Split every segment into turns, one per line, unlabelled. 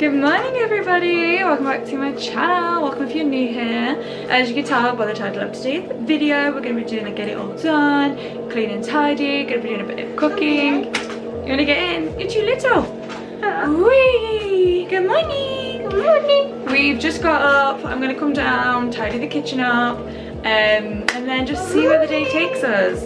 Good morning everybody, welcome back to my channel, welcome if you're new here. As you can tell by the title of today's video, we're going to be doing a get it all done, clean and tidy, going to be doing a bit of cooking. You want to get in? You're too little. Whee! Good morning! Good morning! We've just got up, I'm going to come down, tidy the kitchen up, and then just see where the day takes us.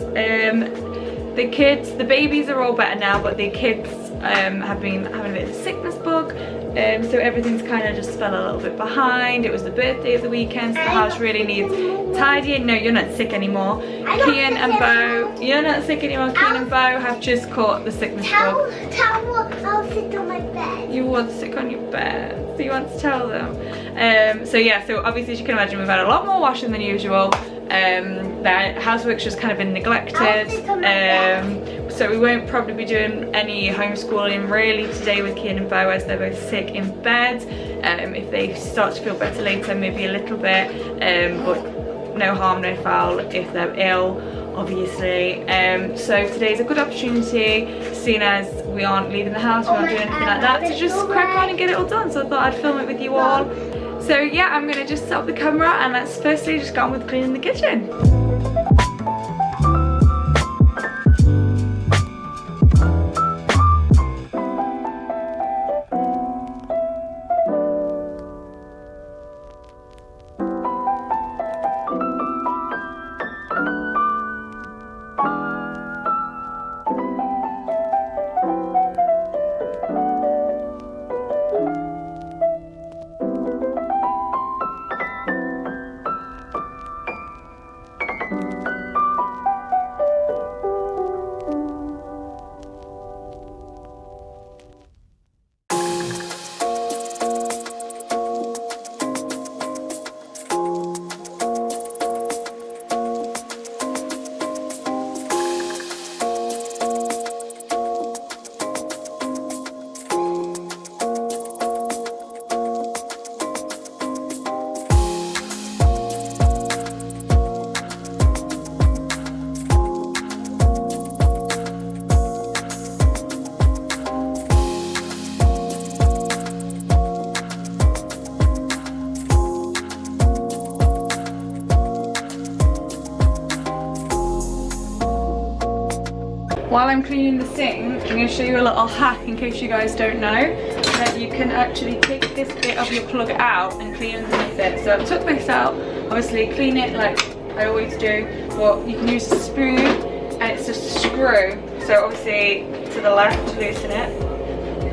The kids, the babies are all better now, but the kids have been having a bit of a sickness bug, so everything's kind of just fell a little bit behind. It was the birthday of the weekend, so the house really needs tidying. No, you're not sick anymore. Kian and Bo, you're not sick anymore. Kian and Bo have just caught the sickness bug.
I'll sit on my bed.
You want to sit on your bed, so you want to tell them. So yeah, so obviously as you can imagine, we've had a lot more washing than usual. The housework's just kind of been neglected, so we won't probably be doing any homeschooling really today with Kian and Bo as they're both sick in bed. If they start to feel better later, maybe a little bit, but no harm, no foul if they're ill, obviously. So today's a good opportunity, seeing as we aren't leaving the house, we aren't doing anything like that, to just crack on and get it all done. So I thought I'd film it with you all. So yeah, I'm gonna just set up the camera and let's firstly just get on with cleaning the kitchen. While I'm cleaning the sink, I'm going to show you a little hack in case you guys don't know, that you can actually take this bit of your plug out and clean underneath it. So I've took this out, obviously clean it like I always do, but you can use a spoon and it's just a screw. So obviously to the left to loosen it.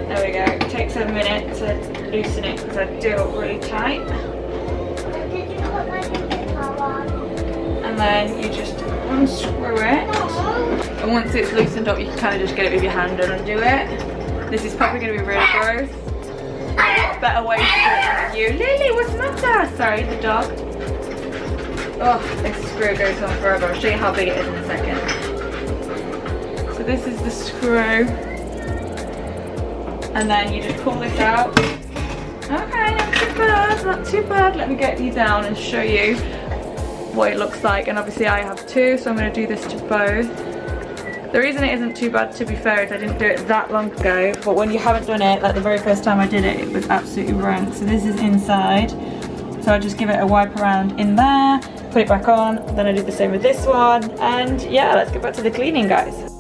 There we go. It takes a minute to loosen it because I do it really tight. And then you just unscrew it. And once it's loosened up, you can kind of just get it with your hand and undo it. This is probably going to be really gross. What better way to do it than you? Lily, what's the matter? Sorry, the dog. Oh, this screw goes on forever. I'll show you how big it is in a second. So this is the screw. And then you just pull this out. Okay, not too bad, not too bad. Let me get you down and show you what it looks like. And obviously I have two, so I'm going to do this to both. The reason it isn't too bad, to be fair, is I didn't do it that long ago, but when you haven't done it, like the very first time I did it, it was absolutely rank. So this is inside, so I just give it a wipe around in there, put it back on, then I do the same with this one, and yeah, let's get back to the cleaning, guys.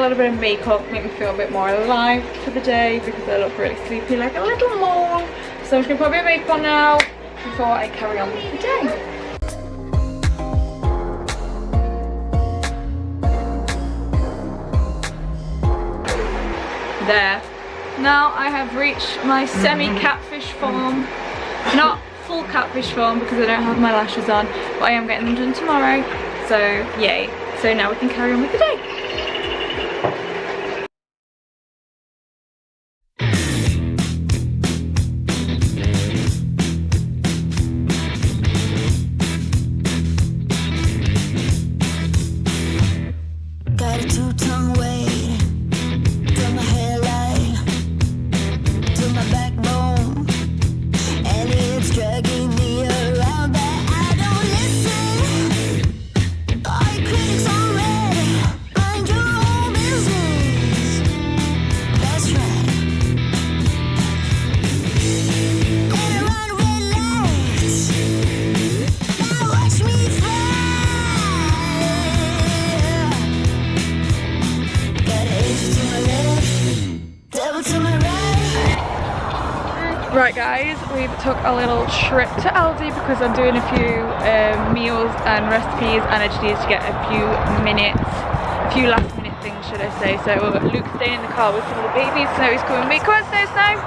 a little bit of makeup, make me feel a bit more alive for the day because I look really sleepy like a little mole. So I'm just gonna put a bit of makeup on now before I carry on with the day. There. Now I have reached my semi-catfish form. Not full catfish form because I don't have my lashes on, but I am getting them done tomorrow. So yay. So now we can carry on with the day.
Got a two-tongue weight from my hairline to my backbone, and it's dragging me around, but I don't listen. All your critics are red. Mind your own business. That's right. And I run red lights. Now watch me fly.
Right guys, we took a little trip to Aldi because I'm doing a few meals and recipes, and I just needed to get a few last minute things should I say. So Luke's staying in the car with some of the babies, so he's coming with me. Come on, Snow.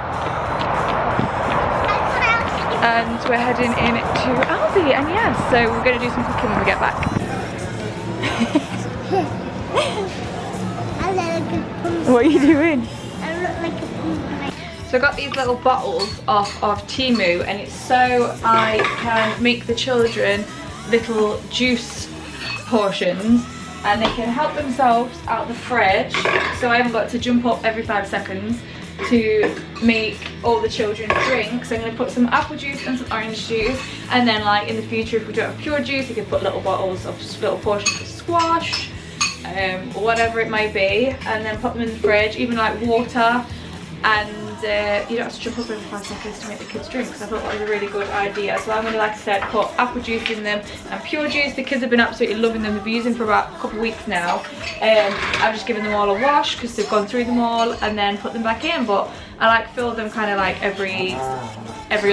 And we're heading in to Aldi, and yeah, so we're going to do some cooking when we get back. What are you doing?
I look like a pumpkin.
So I got these little bottles off of Temu, and it's so I can make the children little juice portions and they can help themselves out the fridge, so I haven't got to jump up every 5 seconds to make all the children drinks. So I'm going to put some apple juice and some orange juice, and then like in the future if we don't have pure juice you can put little bottles of just little portions of squash, or whatever it might be, and then put them in the fridge, even like water, and you don't have to jump up every 5 seconds to make the kids drink. So I thought that was a really good idea. So I'm going to, like I said, put apple juice in them and pure juice. The kids have been absolutely loving them. They've been using for about a couple of weeks now. I've just given them all a wash because they've gone through them all, and then put them back in. But I like fill them kind of like every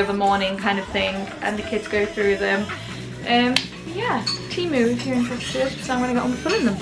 other morning kind of thing, and the kids go through them. Yeah, Temu if you're interested. So I'm going to get on with filling them.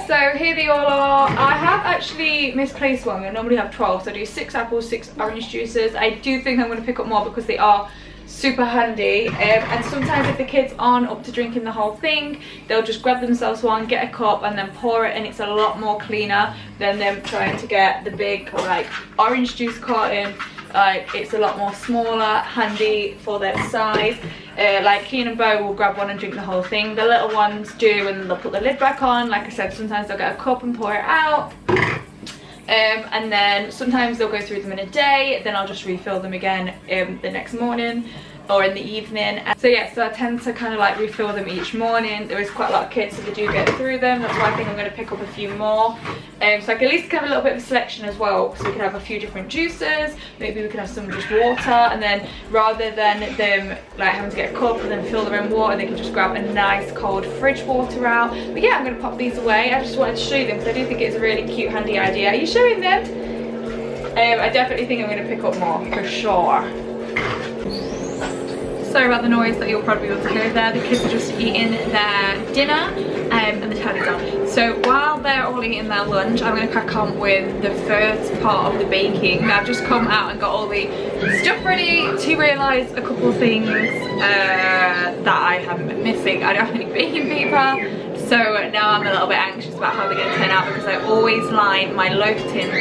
So here they all are. I have actually misplaced one. I normally have 12, so I do 6 apples, 6 orange juices. I do think I'm going to pick up more because they are super handy, and sometimes if the kids aren't up to drinking the whole thing, they'll just grab themselves one, get a cup and then pour it, and it's a lot more cleaner than them trying to get the big like orange juice carton. Like, it's a lot more smaller, handy for their size. Like Keen and Bo will grab one and drink the whole thing. The little ones do, and they'll put the lid back on. Like I said, sometimes they'll get a cup and pour it out. And then sometimes they'll go through them in a day, then I'll just refill them again the next morning or in the evening. And so yeah, so I tend to kind of like refill them each morning. There is quite a lot of kids, so they do get through them. That's why I think I'm going to pick up a few more, so I can at least have a little bit of a selection as well, so we can have a few different juices. Maybe we can have some just water, and then rather than them like having to get a cup and then fill their own water, they can just grab a nice cold fridge water out. But yeah, I'm going to pop these away. I just wanted to show you them because I do think it's a really cute, handy idea. Are you showing them? I definitely think I'm going to pick up more for sure. Sorry about the noise that you'll probably be able to hear there. The kids are just eating their dinner and the telly's on. So while they're all eating their lunch, I'm going to crack on with the first part of the baking. I've just come out and got all the stuff ready to realise a couple of things that I haven't been missing. I don't have any baking paper, so So now I'm a little bit anxious about how they're going to turn out, because I always line my loaf tins,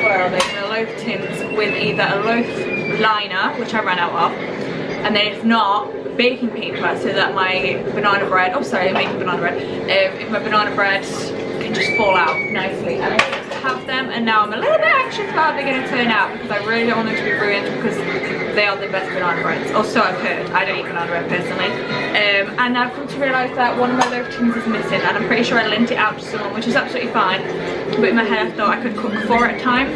where are they? My loaf tins with either a loaf liner, which I ran out of, and then if not, baking paper, so that my banana bread, oh sorry, I'm making banana bread, if my banana bread can just fall out nicely. And I just have them, and now I'm a little bit anxious about how they're going to turn out, because I really don't want them to be ruined, because they are the best banana breads, or so I've heard. I don't eat banana bread personally. And I've come to realise that one of my loaf tins is missing, and I'm pretty sure I lent it out to someone, which is absolutely fine, but in my head I thought I could cook 4 at a time.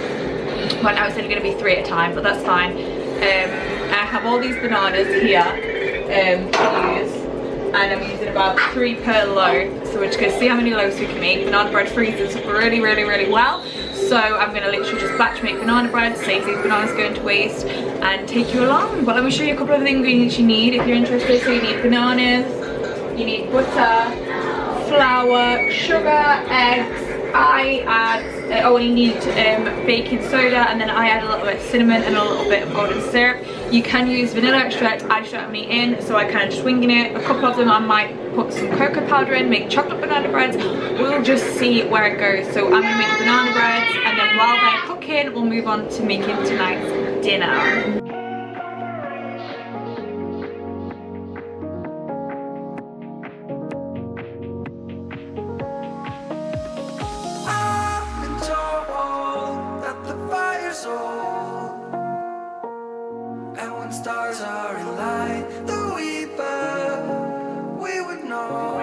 Well, now it's only going to be 3 at a time, but that's fine. I have all these bananas here to use, and I'm using about 3 per loaf, so we're just going to see how many loaves we can make. Banana bread freezes really well, so I'm going to literally just batch make banana bread, save these bananas going to waste, and take you along. But let me show you a couple of the ingredients you need if you're interested. So you need bananas, you need butter, flour, sugar, eggs. I add, you need baking soda, and then I add a little bit of cinnamon and a little bit of golden syrup. You can use vanilla extract, I just don't have any in, so I kind of just winging it. A couple of them I might put some cocoa powder in, make chocolate banana breads. We'll just see where it goes. So I'm going to make the banana breads, and then while they're cooking, we'll move on to making tonight's dinner.
Stars are in light, the weeper, we would know.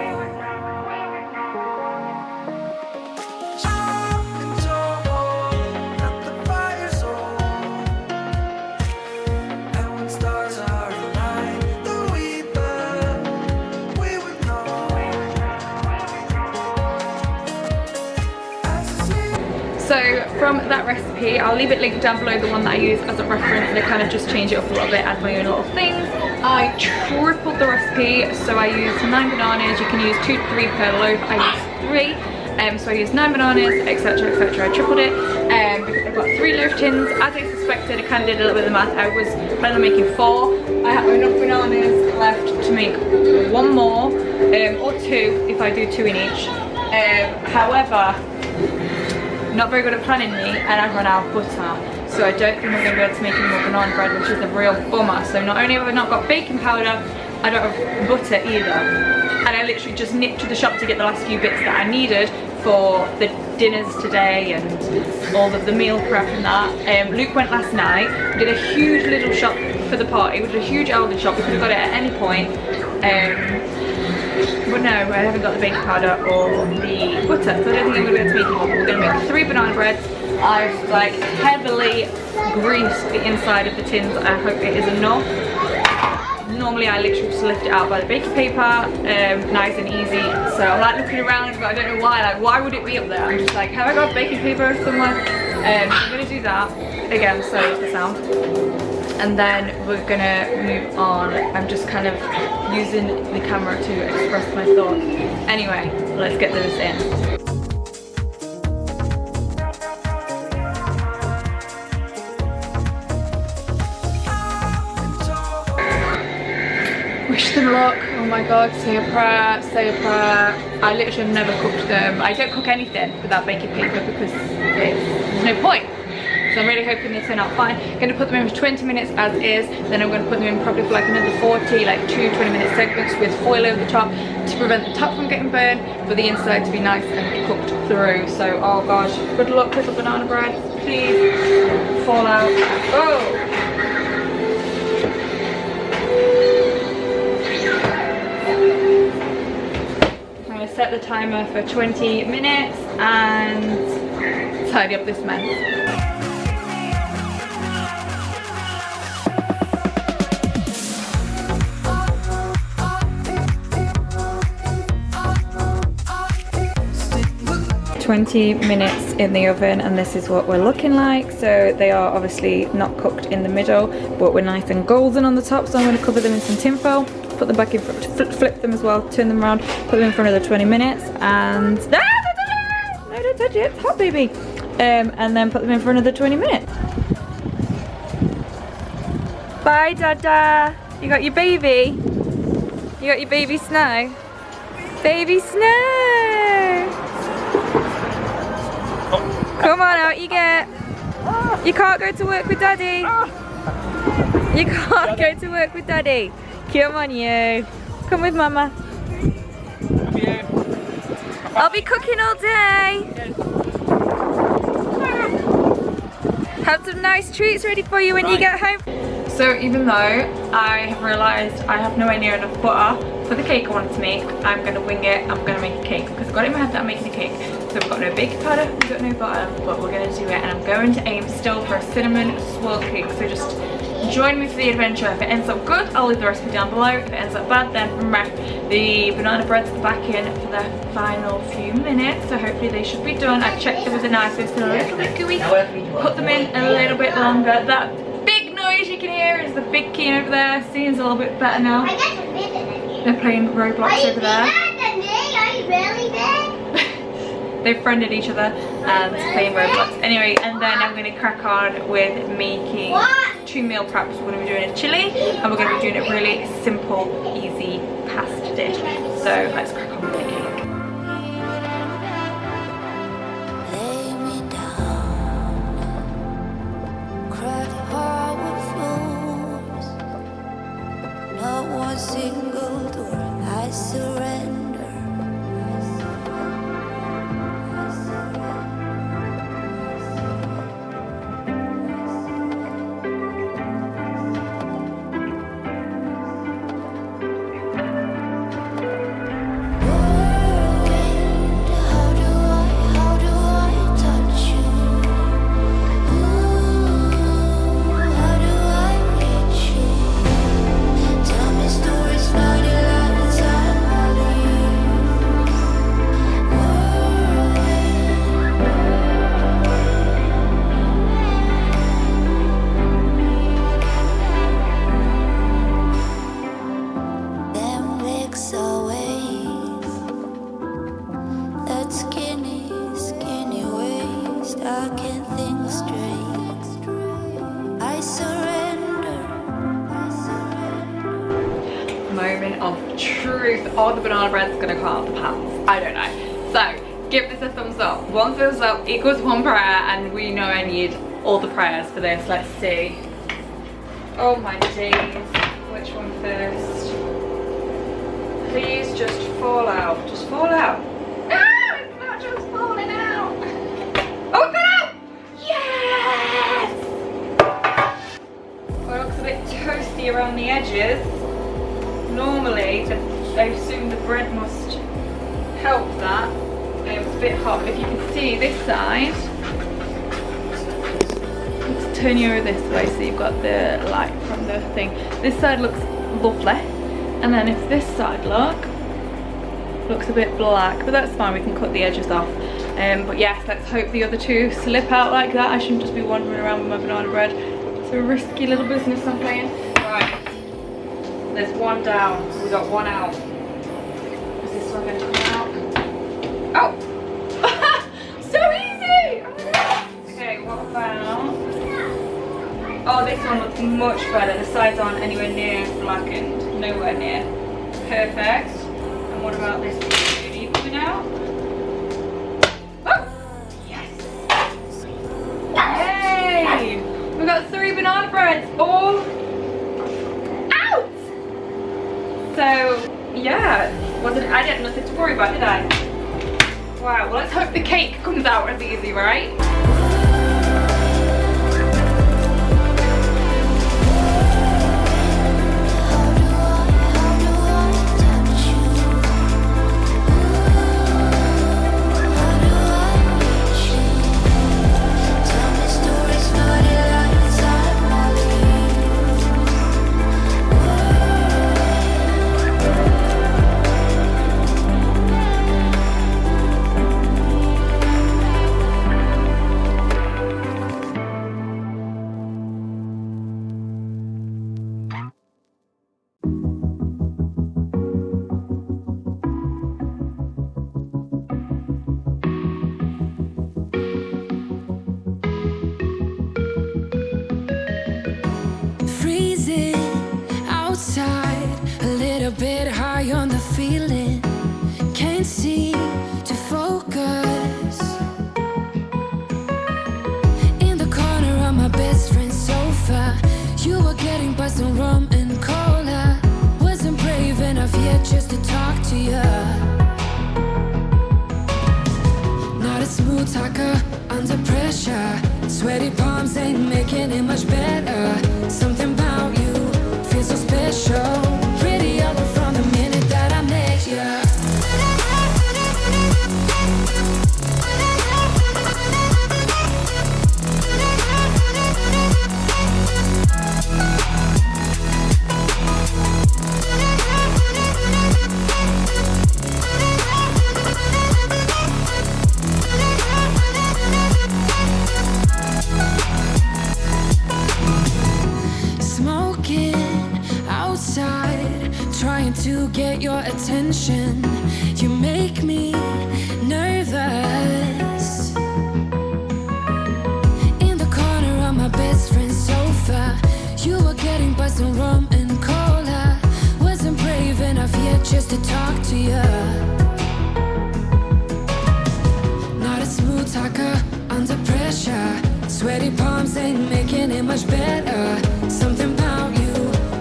So from that recipe, I'll leave it linked down below, the one that I use as a reference, and I kind of just change it up a little bit, add my own little things. I tripled the recipe, so I used 9 bananas. You can use 2 to 3 per loaf. I used 3, so I used 9 bananas, etc, etc. I tripled it because I've got 3 loaf tins. As I suspected, I kind of did a little bit of the math. I was planning on making 4. I have enough bananas left to make 1 more, or 2 if I do 2 in each. However, not very good at planning me, and I've run out of butter, so I don't think I'm going to be able to make any more banana bread, which is a real bummer. So not only have I not got baking powder, I don't have butter either, and I literally just nipped to the shop to get the last few bits that I needed for the dinners today and all of the meal prep and that. Luke went last night, did a huge little shop for the party, which was a huge Aldi shop. We could have got it at any point. But no, I haven't got the baking powder or the butter, so I don't think I'm going to be able to make it more. We're going to make 3 banana breads. I've like heavily greased the inside of the tins. I hope it is enough. Normally I literally just lift it out by the baking paper, nice and easy. So I'm like looking around, but I don't know why. Like, why would it be up there? I'm just like, have I got baking paper somewhere? I'm going to do that again. Sorry for the sound. And then we're gonna move on. I'm just kind of using the camera to express my thoughts. Anyway, let's get this in. Wish them luck. Oh my god, say a prayer, say a prayer. I literally have never cooked them. I don't cook anything without baking paper because there's no point. So I'm really hoping they turn out fine. I'm going to put them in for 20 minutes as is, then I'm going to put them in probably for like another 40, like 2 20-minute segments with foil over the top to prevent the top from getting burned, but the inside to be nice and cooked through. So, oh gosh, good luck with the banana bread. Please fall out. Oh! I'm going to set the timer for 20 minutes and tidy up this mess. 20 minutes in the oven, and this is what we're looking like. So they are obviously not cooked in the middle, but we're nice and golden on the top. So I'm going to cover them in some tin foil, put them back in, flip them as well, turn them around, put them in for another 20 minutes, and no, don't touch it, it's hot, baby. And then put them in for another 20 minutes. Bye, Dada. You got your baby. You got your baby Snow. Baby Snow. Come on out, you get. You can't go to work with Daddy. You can't go to work with Daddy. Come on, you. Come with Mama. I'll be cooking all day. Have some nice treats ready for you when you get home. So even though I have realised I have nowhere near enough butter for the cake I wanted to make, I'm going to wing it. I'm going to make a cake because I've got it in my head that I'm making a cake. So we've got no baking powder, we've got no butter, but we're going to do it. And I'm going to aim still for a cinnamon swirl cake. So just join me for the adventure. If it ends up good, I'll leave the recipe down below. If it ends up bad, then the banana bread's back in for the final few minutes. So hopefully they should be done. I've checked them with a knife, so it's still a little bit gooey. Put them in a little bit longer. That big noise you can hear is the big key over there. Seems a little bit better now. They're playing Roblox over there.
Are you really big?
They've friended each other and playing Roblox. Anyway, and then I'm going to crack on with making 2 meal preps. We're going to be doing a chili and we're going to be doing a really simple, easy pasta dish. So let's crack on with the cake.
Lay me down, crack hardwood floors, not one single door. I surrender.
Moment of truth. Or the banana bread's gonna come out the pants. I don't know. So give this a thumbs up. 1 thumbs up equals 1 prayer, and we know I need all the prayers for this. Let's see. Oh my days. Which one first? Please just fall out. Just fall out. No, it's not just falling out. Oh, it fell out! Yes! Well, it looks a bit toasty around the edges. Normally, I assume the bread must help that. It's a bit hot, but if you can see this side, let's turn you over this way so you've got the light from the thing. This side looks lovely, and then if this side looks a bit black, but that's fine, we can cut the edges off. But yes, let's hope the other two slip out like that. I shouldn't just be wandering around with my banana bread. It's a risky little business I'm playing. Right. There's one down, so we got one out. Is this one going to come out? Oh! So easy! Oh my God. Okay, what about... Oh, this one looks much better. The sides aren't anywhere near blackened. Nowhere near. Perfect. And what about this one? Are you coming out? Oh! Yes! Yay! We've got 3 banana breads all out! So, yeah, I had nothing to worry about, did I? Wow, well, let's hope the cake comes out as easy, right?
get your attention. You make me nervous. In the corner of my best friend's sofa, you were getting by some rum and cola. Wasn't brave enough yet just to talk to you. Not a smooth talker under pressure. Sweaty palms ain't making it much better. Something about you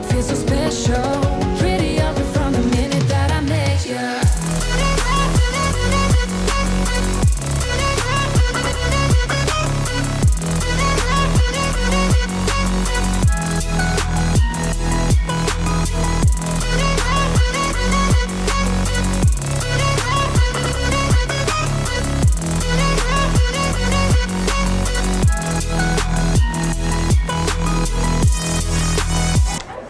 feels so special. Pretty ugly from the minute that I met you.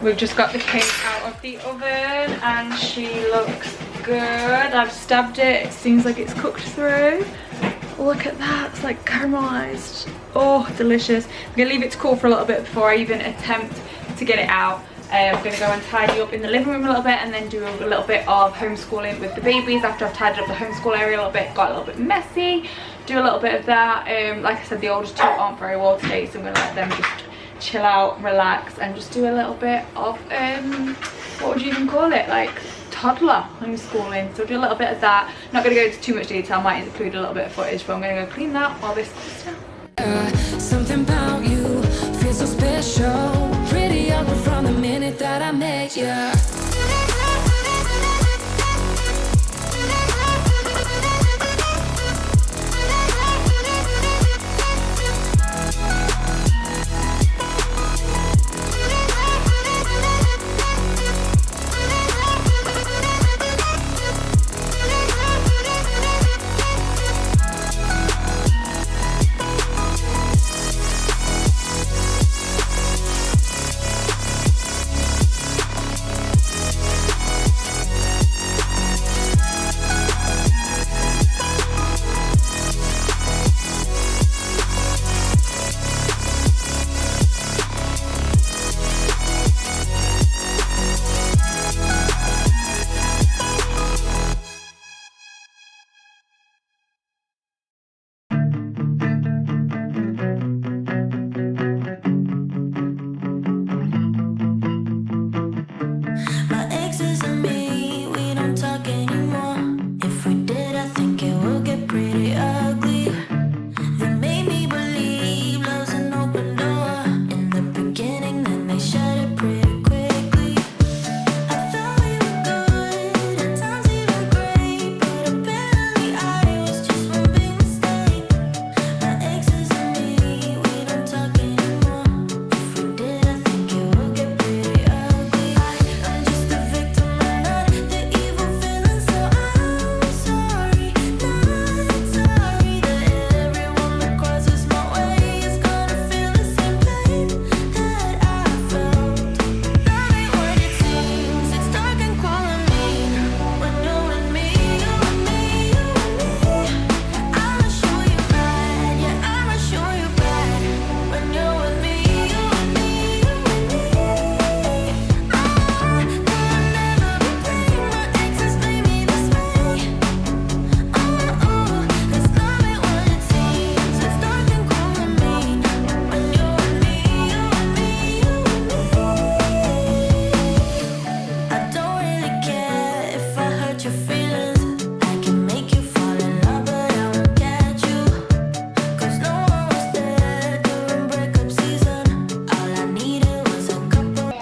We've just got the cake out of the oven and she looks good. I've stabbed it. It seems like it's cooked through. Look at that, it's like caramelized. Oh, delicious. I'm gonna leave it to cool for a little bit before I even attempt to get it out. I'm gonna go and tidy up in the living room a little bit and then do a little bit of homeschooling with the babies after I've tidied up the homeschool area a little bit. Got a little bit messy. Do a little bit of that. Like I said, the oldest two aren't very well today, so I'm gonna let them just chill out, relax, and just do a little bit of what would you even call it, like toddler homeschooling. So do a little bit of that. Not going to go into too much detail, might include a little bit of footage, but I'm going to go clean that while this cooks down.
Something about you feels so special. Pretty ugly from the minute that I met you.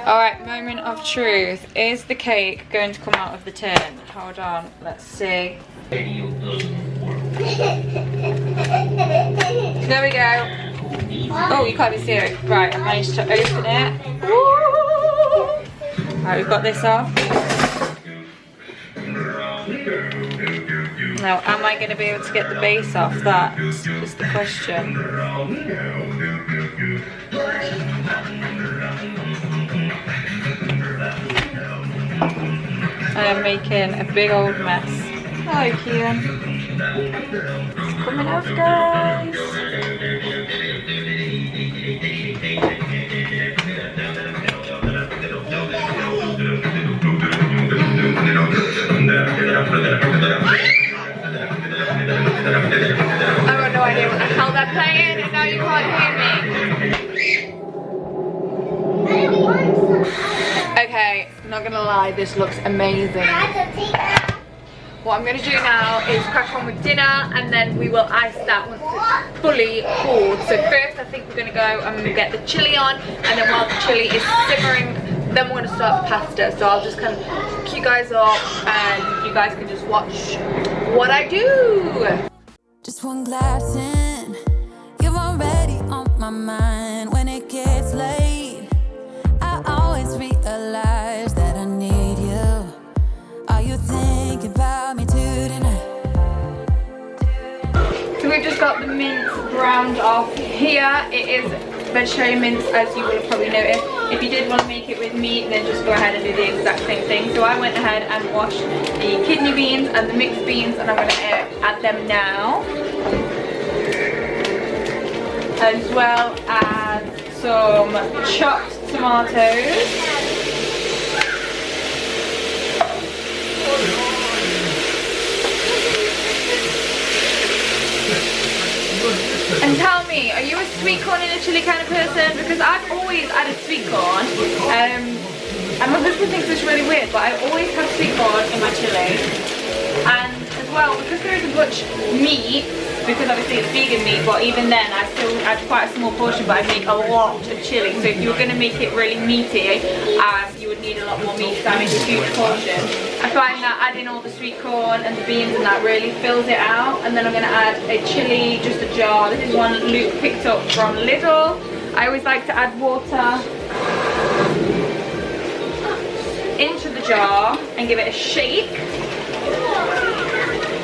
Alright, moment of truth. Is the cake going to come out of the tin? Hold on, let's see. There we go. Oh, you can't even see it. Right, I managed to open it. Woo! Right, we've got this off. Now, am I going to be able to get the base off? That's just the question. I am making a big old mess. Hello, Kian. It's coming off, guys. I've got no idea what the hell they're playing, and now you can't hear me. Okay, not gonna lie, this looks amazing. What I'm gonna do now is crack on with dinner, and then we will ice that once it's fully cooled. So first I think we're gonna go and get the chili on, and then while the chili is simmering, then we're gonna start the pasta. So I'll just kind of hook you guys up, and you guys can just watch what I do.
Just one glass in, you're already on my mind. When it gets late, I always realize that I need you. Are you thinking about me tonight?
So we've just got the mince browned off here. It is vegetarian mince, as you will have probably noticed. If you did want to make it with meat, then just go ahead and do the exact same thing. So I went ahead and washed the kidney beans and the mixed beans, and I'm going to add them now, as well as some chopped tomatoes. And tell me, are you a sweet corn and a chili kind of person? Because I've always added sweet corn. And my husband thinks it's really weird, but I always have sweet corn in my chili. And as well, because there isn't much meat, because obviously it's vegan meat, but even then I still add quite a small portion, but I make a lot of chili. So if you were going to make it really meaty, you would need a lot more meat, so I make a huge portion. I find that adding all the sweet corn and the beans and that really fills it out. And then I'm going to add a chili, just a jar. This is one Luke picked up from Lidl. I always like to add water into the jar and give it a shake.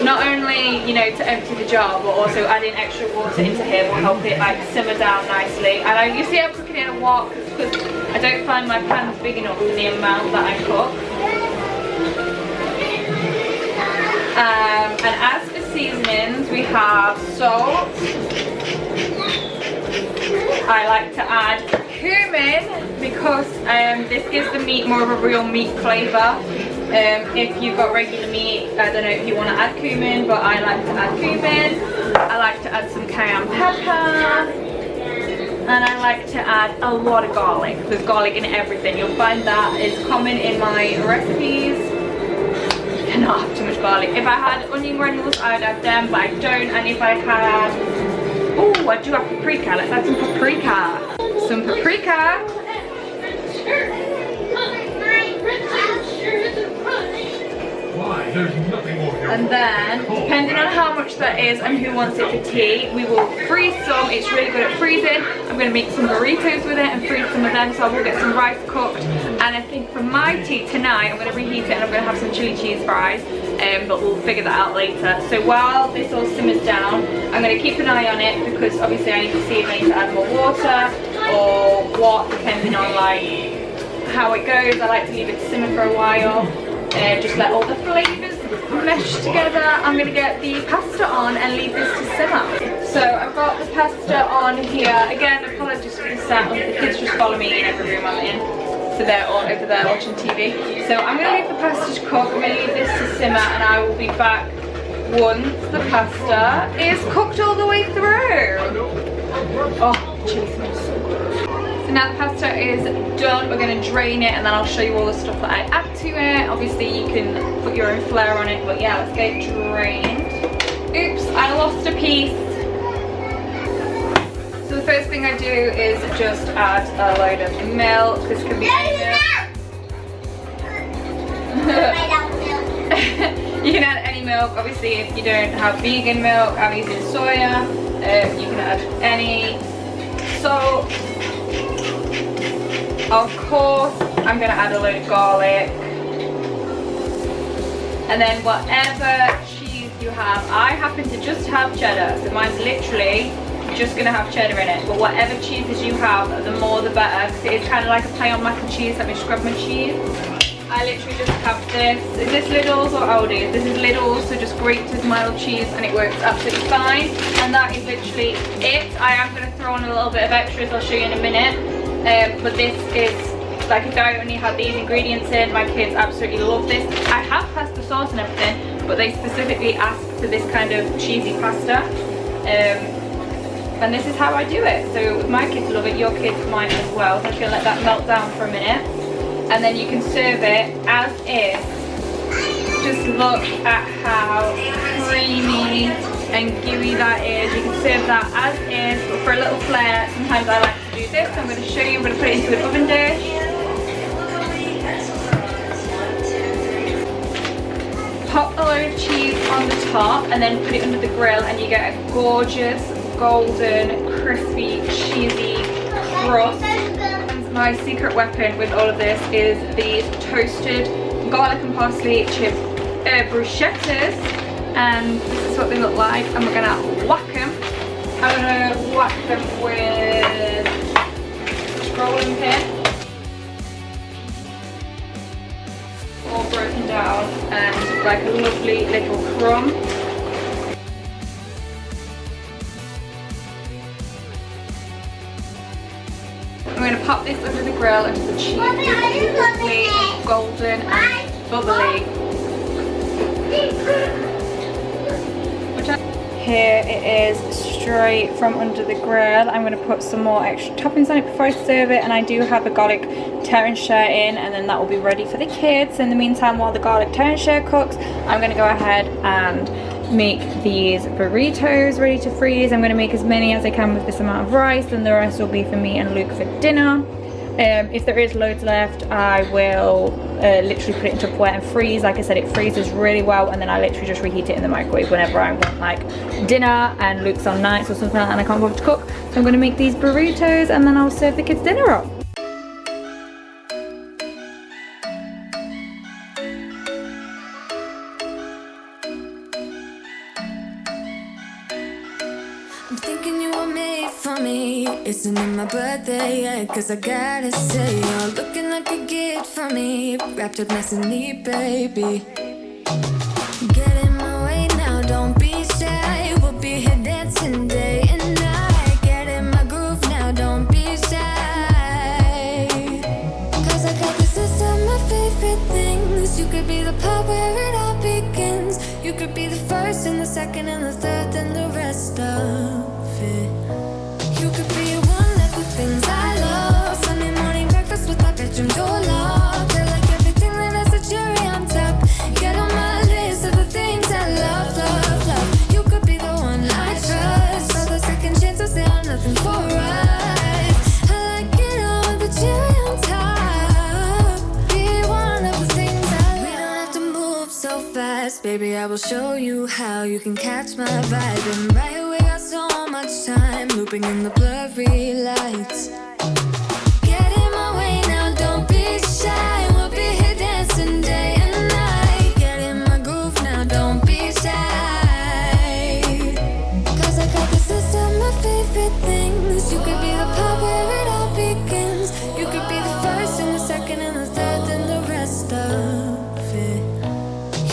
Not only, you know, to empty the jar, but also adding extra water into here will help it like simmer down nicely. And you see I'm cooking in a wok because I don't find my pans big enough for the amount that I cook. And as for seasonings, we have salt. I like to add cumin because this gives the meat more of a real meat flavour. If you've got regular meat, I don't know if you want to add cumin, but I like to add cumin. I like to add some cayenne pepper, and I like to add a lot of garlic. There's garlic in everything. You'll find that is common in my recipes. You cannot have too much garlic. If I had onion granules, I'd add them, but I don't. And if I had, oh, I do have paprika. Let's add some paprika. Some paprika. And then, depending on how much that is and who wants it for tea, we will freeze some. It's really good at freezing. I'm going to make some burritos with it and freeze some of them, so I will get some rice cooked. And I think for my tea tonight, I'm going to reheat it and I'm going to have some chili cheese fries, but we'll figure that out later. So while this all simmers down, I'm going to keep an eye on it because obviously I need to see if I need to add more water or what, depending on like how it goes. I like to leave it to simmer for a while. Just let all the flavours mesh together. I'm going to get the pasta on and leave this to simmer. So I've got the pasta on here. Again, apologies for the sound. The kids just follow me in every room I'm in. So they're all over there watching TV. So I'm going to leave the pasta to cook. I'm going to leave this to simmer, and I will be back once the pasta is cooked all the way through. Oh, chili smells so good. So now the pasta is done, we're going to drain it, and then I'll show you all the stuff that I add to it. Obviously you can put your own flair on it, but yeah, let's get it drained. Oops, I lost a piece. So the first thing I do is just add a load of milk. This can be you can add any milk. Obviously if you don't have vegan milk, I'm using soya. You can add any. Salt. Of course, I'm going to add a load of garlic. And then whatever cheese you have, I happen to just have cheddar, so mine's literally just going to have cheddar in it. But whatever cheeses you have, the more the better, because it's kind of like a play on mac and cheese, like my scrubman cheese. I literally just have this. Is this Lidl's or Aldi's? This is Lidl's, so just grated mild cheese, and it works absolutely fine. And that is literally it. I am going to throw on a little bit of extras, I'll show you in a minute. But this is, like, if I only had these ingredients in, my kids absolutely love this. I have pasta sauce and everything, but they specifically asked for this kind of cheesy pasta. And this is how I do it. So my kids love it, your kids might as well. So I'm just gonna let that melt down for a minute. And then you can serve it as is. Just look at how creamy and gooey that is. You can serve that as is, but for a little flair, sometimes I like to do this. So I'm gonna show you, I'm gonna put it into an oven dish. Pop a load of cheese on the top and then put it under the grill, and you get a gorgeous golden crispy cheesy crust. And my secret weapon with all of this is these toasted garlic and parsley chip bruschettas, and this is what they look like. And we're gonna whack them. I'm gonna whack them with a rolling pin, all broken down and like a lovely little crumb. I'm going to pop this under the grill until the cheese is lovely, golden and bubbly. Here it is straight from under the grill. I'm going to put some more extra toppings on it before I serve it, and I do have a garlic tarragon in, and then that will be ready for the kids. In the meantime, while the garlic tarragon cooks, I'm going to go ahead and make these burritos ready to freeze. I'm going to make as many as I can with this amount of rice, and the rest will be for me and Luke for dinner. If there is loads left, I will literally put it in Tupperware and freeze. Like I said, it freezes really well, and then I literally just reheat it in the microwave whenever I want like dinner and Luke's on nights or something like that and I can't bother to cook. So I'm going to make these burritos and then I'll serve the kids dinner up.
I'm thinking you were made for me. Isn't it my birthday yet? Cause I gotta say, you're looking like a gift for me. Wrapped up nice and neat, baby. Get in my way now, don't be shy. We'll be here dancing day and night. Get in my groove now, don't be shy. Cause I got this list of my favorite things. You could be the part where it all begins. You could be the first and the second and the third and the rest of it. You could be one of the things I love. Sunday morning breakfast with our bedroom door locked. I like everything that has a cherry on top. Get on my list of the things I love, love, love. You could be the one I trust. All the second chances, they are nothing for us. I like it all with the cherry on top. Be one of the things I love. We don't have to move so fast, baby, I will show you how you can catch my vibe. And right here we got so much time, looping in the blurry lights. Get in my way now, don't be shy. We'll be here dancing day and night. Get in my groove now, don't be shy. Cause I got this list of my favorite things. You could be the part where it all begins. You could be the first and the second and the third and the rest of it.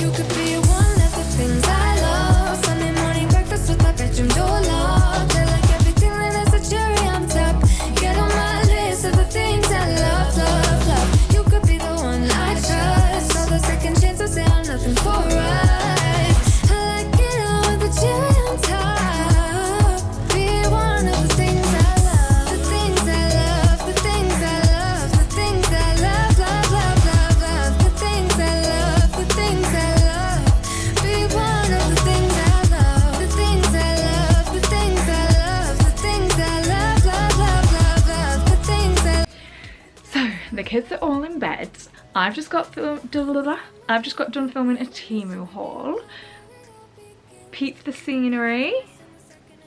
You could be one of the things I love. Sunday morning breakfast with my bedroom door locked. I like everything that has a cherry on top. Get on my list of the things I love, love, love. You could be the one I trust. All the second chances, they are nothing for us. I like it all with the cherry on top. Be one of the things I love. The things I love, the things I love, the things I love, love, love, love, love. The things I love, the things I love. Be one of the things I love. The things I love, the things I love, the things I love, love, love, love, love. The things I
So the kids are all in bed. I've just got done filming a Temu haul. Peep the scenery.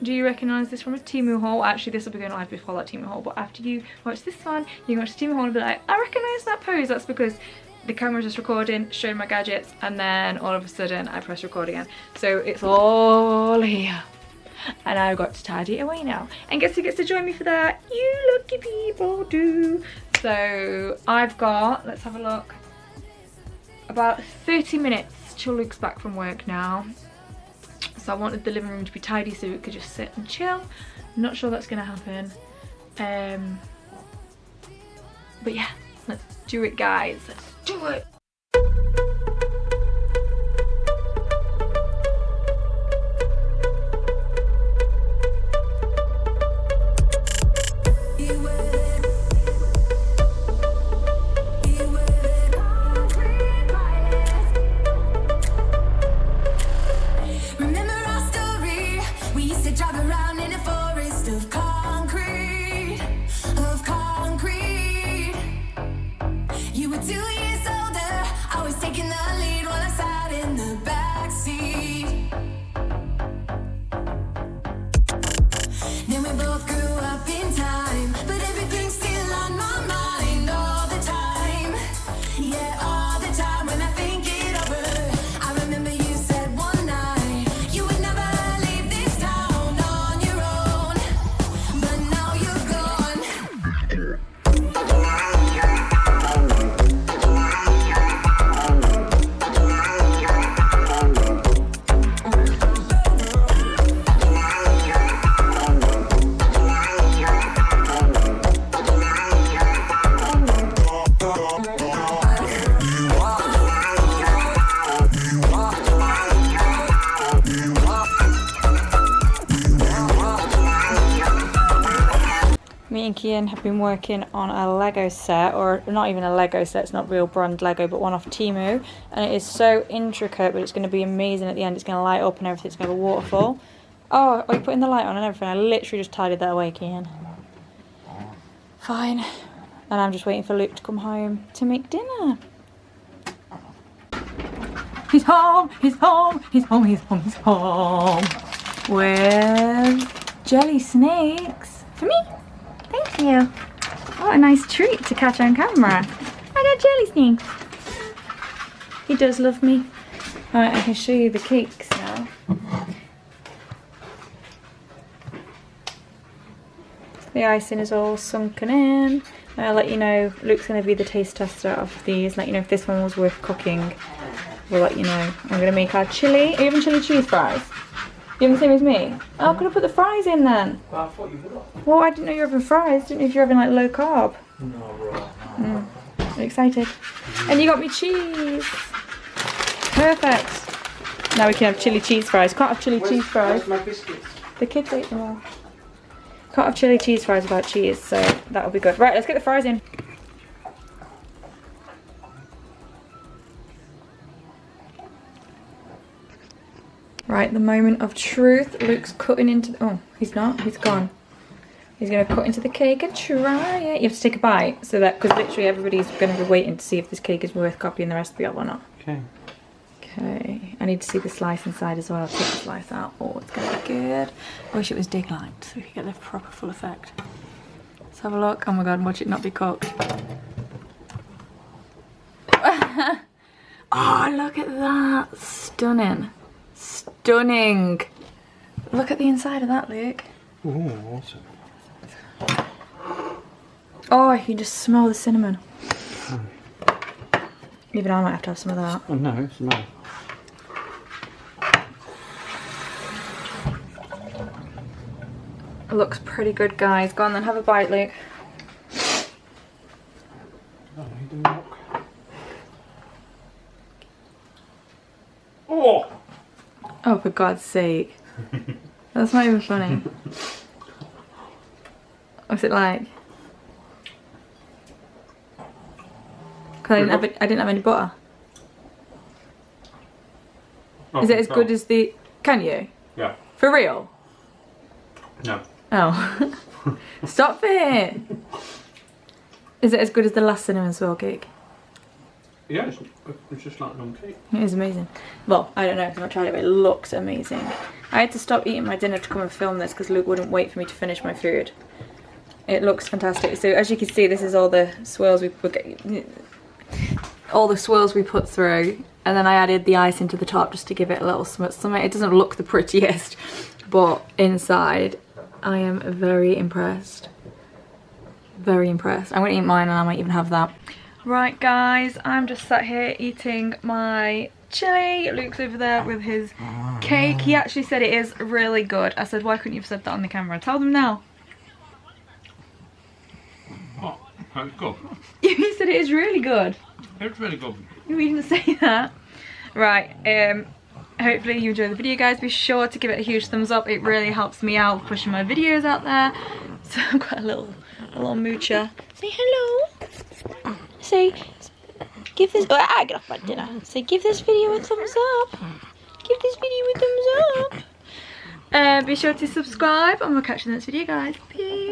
Do you recognise this from a Temu haul? Actually, this will be going live before that Temu haul, but after you watch this one, you can watch the Temu haul and be like, I recognise that pose. That's because the camera's just recording, showing my gadgets, and then all of a sudden I press record again. So it's all here. And I've got to tidy it away now. And guess who gets to join me for that? You lucky people do. So I've got, let's have a look, about 30 minutes till Luke's back from work now. So I wanted the living room to be tidy so we could just sit and chill. I'm not sure that's gonna happen. But yeah, let's do it, guys. Let's do it. me and Kian have been working on a Lego set, or not even a Lego set, it's not real brand Lego, but one off Temu, and it is so intricate, but it's going to be amazing at the end. It's going to light up and everything, it's going to have a waterfall. Oh, are you putting the light on and everything? I literally just tidied that away, Kian. Fine. And I'm just waiting for Luke to come home to make dinner. He's home, he's home, he's home, he's home, he's home. With jelly snakes. For me? Thank you. What a nice treat to catch on camera. I got jelly snakes. He does love me. Alright, I can show you the cakes now. The icing is all sunken in. I'll let you know, Luke's going to be the taste tester of these, let you know if this one was worth cooking. We'll let you know. I'm going to make our chili. Are you having chili cheese fries? You having the same as me? Oh, could I put the fries in then?
Well, I thought you would.
Well, I didn't know you were having fries. Didn't know if you were having like low carb.
No, right.
I'm excited. And you got me cheese. Perfect. Now we can have chili cheese fries. Can't have chili cheese fries.
Where's my biscuits?
The kids ate them all. Can't have chili cheese fries without cheese, so that'll be good. Right, let's get the fries in. Right, the moment of truth. Luke's cutting into... Oh, he's not. He's gone. He's going to cut into the cake and try it. You have to take a bite, so that... Because literally everybody's going to be waiting to see if this cake is worth copying the recipe of or not.
Okay.
Okay. I need to see the slice inside as well. I'll take the slice out. Oh, it's going to be good. I wish it was daylight so we could get the proper full effect. Let's have a look. Oh my god, watch it not be cooked. Oh, look at that. Stunning. Stunning. Look at the inside of that, Luke.
Oh, awesome.
Oh, you can just smell the cinnamon. Even I might have to have some of that.
Oh no, it's not.
It looks pretty good, guys. Go on then, have a bite, Luke.
I need the milk. Oh!
Oh, for God's sake. That's not even funny. What's it like? Because I didn't have any butter.
Oh,
Is it as good as the... Can you?
Yeah.
For real?
No.
Oh. Stop it! Is it as good as the last cinnamon swirl cake?
Yeah, it's just like normal cake.
It is amazing. Well, I don't know because I've not tried it, but it looks amazing. I had to stop eating my dinner to come and film this because Luke wouldn't wait for me to finish my food. It looks fantastic. So as you can see, this is all the swirls we put through, and then I added the icing to the top just to give it a little smudge. It doesn't look the prettiest, but inside I am very impressed. Very impressed. I'm going to eat mine and I might even have that. Right guys, I'm just sat here eating my chili. Luke's over there with his cake. He actually said it is really good. I said, why couldn't you have said that on the camera? Tell them now.
Oh, that's good.
You said it is really good.
It's really good.
You didn't say that. Right, hopefully you enjoyed the video, guys. Be sure to give it a huge thumbs up. It really helps me out pushing my videos out there. So I've got a little moocher. Say hello. Say, give this... Oh, I get off my dinner. Say, give this video a thumbs up. Give this video a thumbs up. Be sure to subscribe and we'll catch you in the next video, guys. Peace.